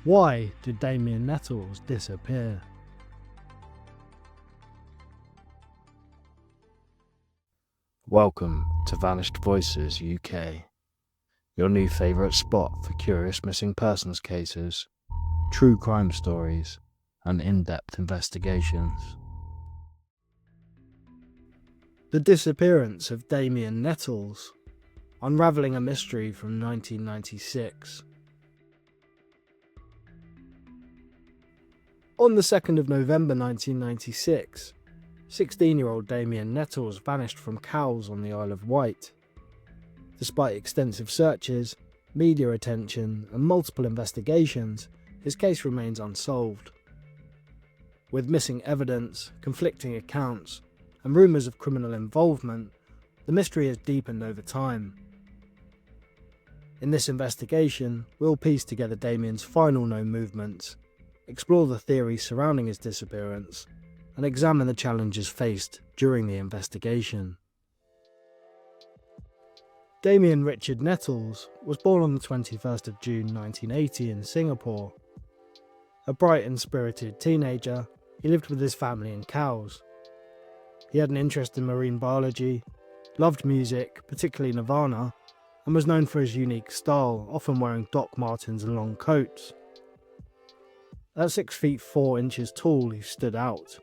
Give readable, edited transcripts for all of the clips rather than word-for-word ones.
Why did Damien Nettles disappear? Welcome to Vanished Voices UK, your new favourite spot for curious missing persons cases, true crime stories, and in-depth investigations. The Disappearance of Damien Nettles, unravelling a mystery from 1996. On the 2nd of November 1996, 16-year-old Damien Nettles vanished from Cowes on the Isle of Wight. Despite extensive searches, media attention, and multiple investigations, his case remains unsolved. With missing evidence, conflicting accounts, and rumours of criminal involvement, the mystery has deepened over time. In this investigation, we'll piece together Damien's final known movements, explore the theories surrounding his disappearance, and examine the challenges faced during the investigation. Damien Richard Nettles was born on the 21st of June 1980 in Singapore. A bright and spirited teenager, he lived with his family in Cowes. He had an interest in marine biology, loved music, particularly Nirvana, and was known for his unique style, often wearing Doc Martens and long coats. At 6 feet 4 inches tall, he stood out.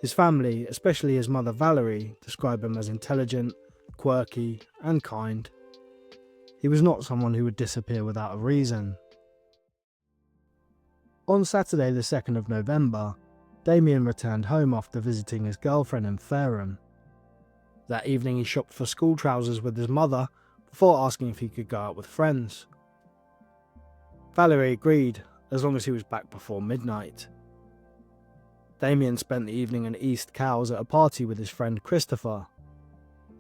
His family, especially his mother Valerie, described him as intelligent, quirky, and kind. He was not someone who would disappear without a reason. On Saturday the 2nd of November, Damien returned home after visiting his girlfriend in Fareham. That evening he shopped for school trousers with his mother before asking if he could go out with friends. Valerie agreed, as long as he was back before midnight. Damien spent the evening in East Cowes at a party with his friend Christopher.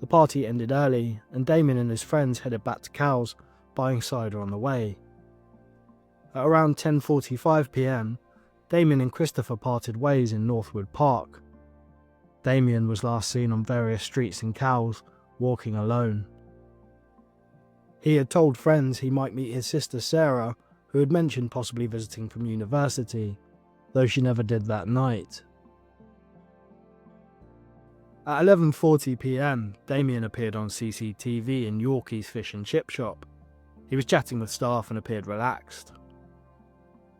The party ended early, and Damien and his friends headed back to Cowes, buying cider on the way. At around 10:45 PM, Damien and Christopher parted ways in Northwood Park. Damien was last seen on various streets in Cowes, walking alone. He had told friends he might meet his sister Sarah, who had mentioned possibly visiting from university, though she never did that night. At 11:40 PM, Damien appeared on CCTV in Yorkie's fish and chip shop. He was chatting with staff and appeared relaxed.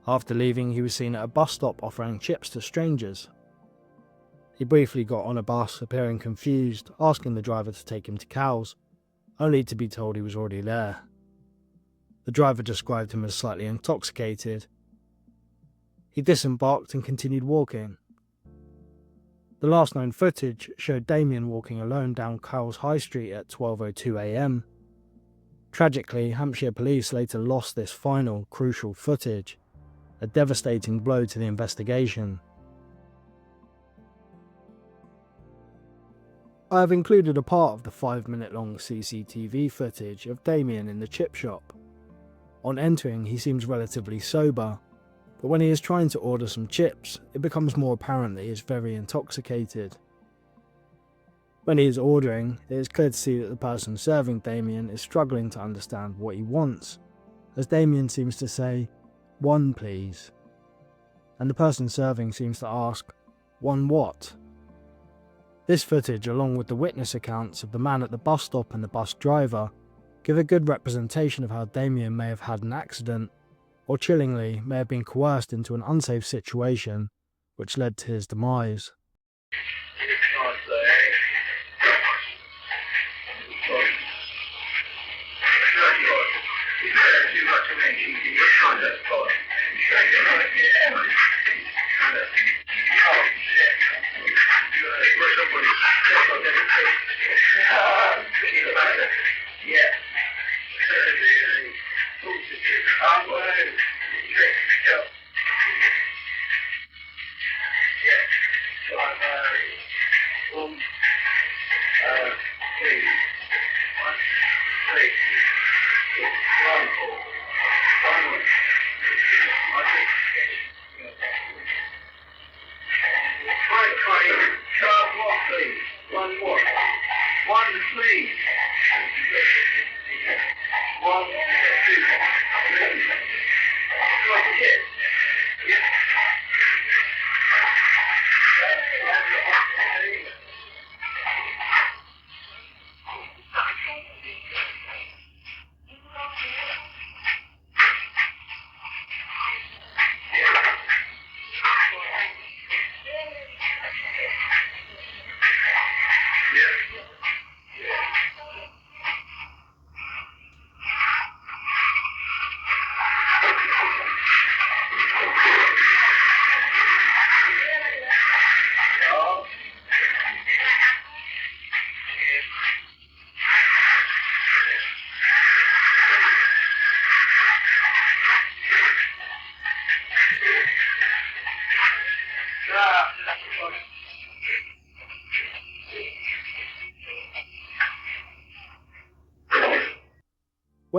After leaving, he was seen at a bus stop offering chips to strangers. He briefly got on a bus, appearing confused, asking the driver to take him to Cowes, only to be told he was already there. The driver described him as slightly intoxicated. He disembarked and continued walking. The last known footage showed Damien walking alone down Cowes High Street at 12:02 AM. Tragically, Hampshire Police later lost this final, crucial footage, a devastating blow to the investigation. I have included a part of the 5-minute-long CCTV footage of Damien in the chip shop. On entering, he seems relatively sober, but when he is trying to order some chips, it becomes more apparent that he is very intoxicated. When he is ordering, it is clear to see that the person serving Damien is struggling to understand what he wants, as Damien seems to say, "One please," and the person serving seems to ask, "One what?" This footage, along with the witness accounts of the man at the bus stop and the bus driver, give a good representation of how Damien may have had an accident, or chillingly, may have been coerced into an unsafe situation, which led to his demise.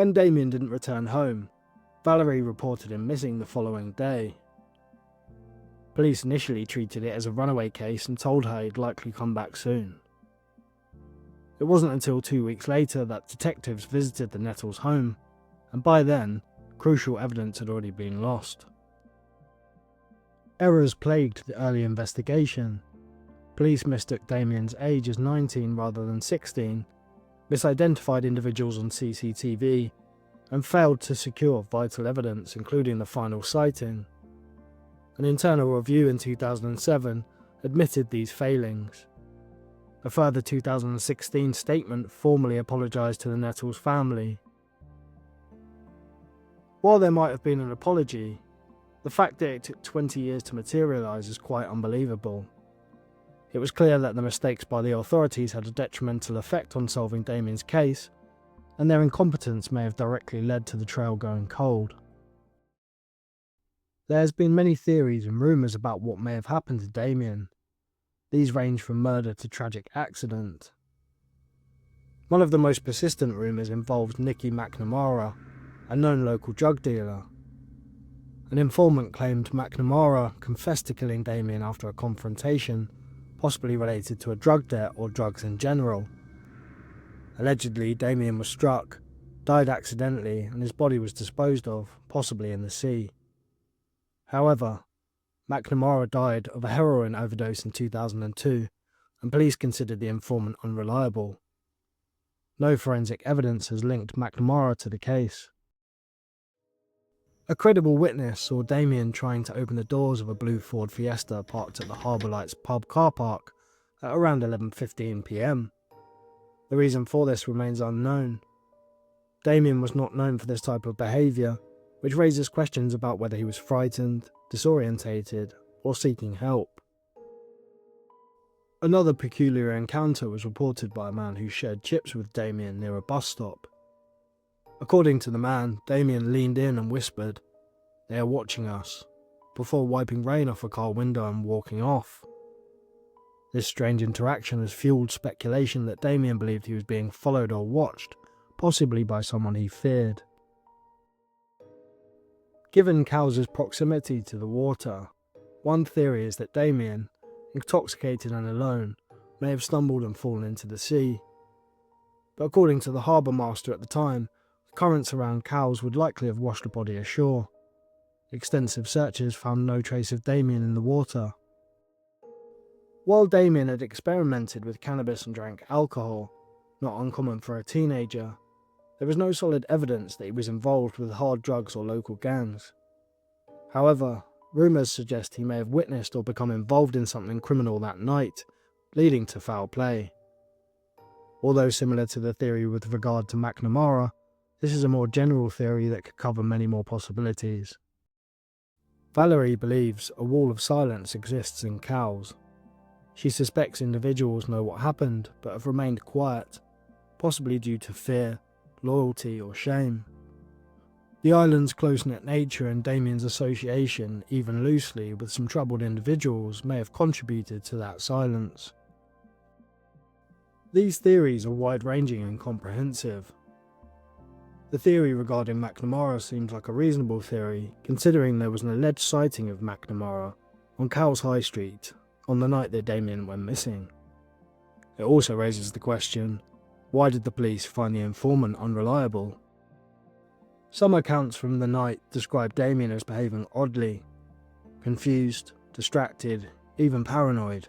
When Damien didn't return home, Valerie reported him missing the following day. Police initially treated it as a runaway case and told her he'd likely come back soon. It wasn't until 2 weeks later that detectives visited the Nettles' home, and by then, crucial evidence had already been lost. Errors plagued the early investigation. Police mistook Damien's age as 19 rather than 16, misidentified individuals on CCTV, and failed to secure vital evidence, including the final sighting. An internal review in 2007 admitted these failings. A further 2016 statement formally apologised to the Nettles family. While there might have been an apology, the fact that it took 20 years to materialise is quite unbelievable. It was clear that the mistakes by the authorities had a detrimental effect on solving Damien's case, and their incompetence may have directly led to the trail going cold. There has been many theories and rumours about what may have happened to Damien. These range from murder to tragic accident. One of the most persistent rumours involves Nicky McNamara, a known local drug dealer. An informant claimed McNamara confessed to killing Damien after a confrontation, possibly related to a drug debt or drugs in general. Allegedly, Damien was struck, died accidentally, and his body was disposed of, possibly in the sea. However, McNamara died of a heroin overdose in 2002, and police considered the informant unreliable. No forensic evidence has linked McNamara to the case. A credible witness saw Damien trying to open the doors of a blue Ford Fiesta parked at the Harbour Lights pub car park at around 11:15 p.m. The reason for this remains unknown. Damien was not known for this type of behaviour, which raises questions about whether he was frightened, disorientated, or seeking help. Another peculiar encounter was reported by a man who shared chips with Damien near a bus stop. According to the man, Damien leaned in and whispered, "They are watching us," before wiping rain off a car window and walking off. This strange interaction has fueled speculation that Damien believed he was being followed or watched, possibly by someone he feared. Given Cowes' proximity to the water, one theory is that Damien, intoxicated and alone, may have stumbled and fallen into the sea. But according to the harbour master at the time, the currents around Cowes would likely have washed the body ashore. Extensive searches found no trace of Damien in the water. While Damien had experimented with cannabis and drank alcohol, not uncommon for a teenager, there was no solid evidence that he was involved with hard drugs or local gangs. However, rumours suggest he may have witnessed or become involved in something criminal that night, leading to foul play. Although similar to the theory with regard to McNamara, this is a more general theory that could cover many more possibilities. Valerie believes a wall of silence exists in Cowes. She suspects individuals know what happened but have remained quiet, possibly due to fear, loyalty or shame. The island's close-knit nature and Damien's association, even loosely, with some troubled individuals may have contributed to that silence. These theories are wide-ranging and comprehensive. The theory regarding McNamara seems like a reasonable theory, considering there was an alleged sighting of McNamara on Cowes High Street on the night that Damien went missing. It also raises the question, why did the police find the informant unreliable? Some accounts from the night describe Damien as behaving oddly, confused, distracted, even paranoid.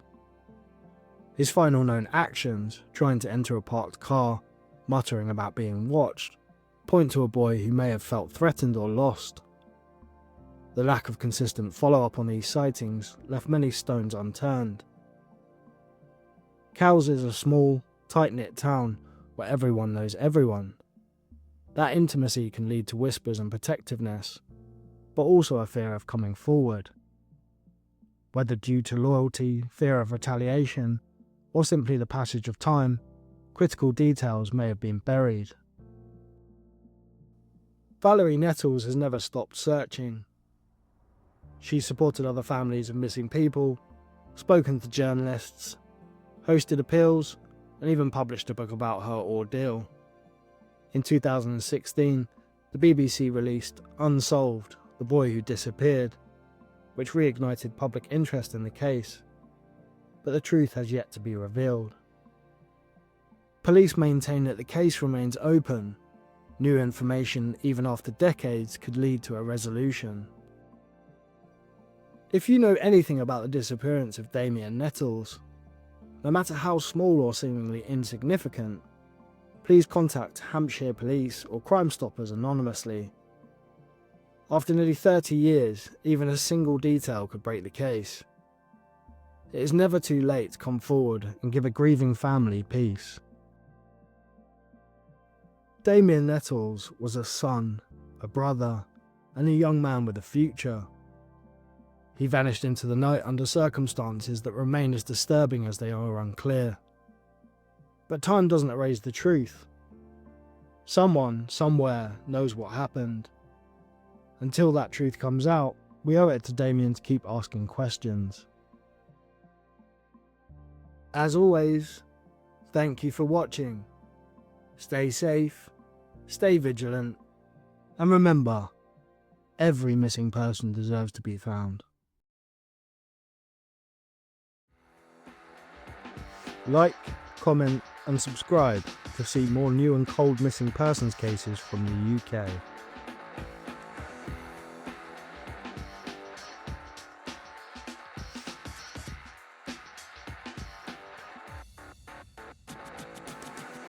His final known actions, trying to enter a parked car, muttering about being watched, point to a boy who may have felt threatened or lost. The lack of consistent follow-up on these sightings left many stones unturned. Cowes is a small, tight-knit town where everyone knows everyone. That intimacy can lead to whispers and protectiveness, but also a fear of coming forward. Whether due to loyalty, fear of retaliation, or simply the passage of time, critical details may have been buried. Valerie Nettles has never stopped searching. She's supported other families of missing people, spoken to journalists, hosted appeals, and even published a book about her ordeal. In 2016, the BBC released Unsolved: The Boy Who Disappeared, which reignited public interest in the case, but the truth has yet to be revealed. Police maintain that the case remains open. New information, even after decades, could lead to a resolution. If you know anything about the disappearance of Damien Nettles, no matter how small or seemingly insignificant, please contact Hampshire Police or Crimestoppers anonymously. After nearly 30 years, even a single detail could break the case. It is never too late to come forward and give a grieving family peace. Damien Nettles was a son, a brother, and a young man with a future. He vanished into the night under circumstances that remain as disturbing as they are unclear. But time doesn't erase the truth. Someone, somewhere, knows what happened. Until that truth comes out, we owe it to Damien to keep asking questions. As always, thank you for watching. Stay safe, stay vigilant, and remember, every missing person deserves to be found. Like, comment and subscribe to see more new and cold missing persons cases from the UK.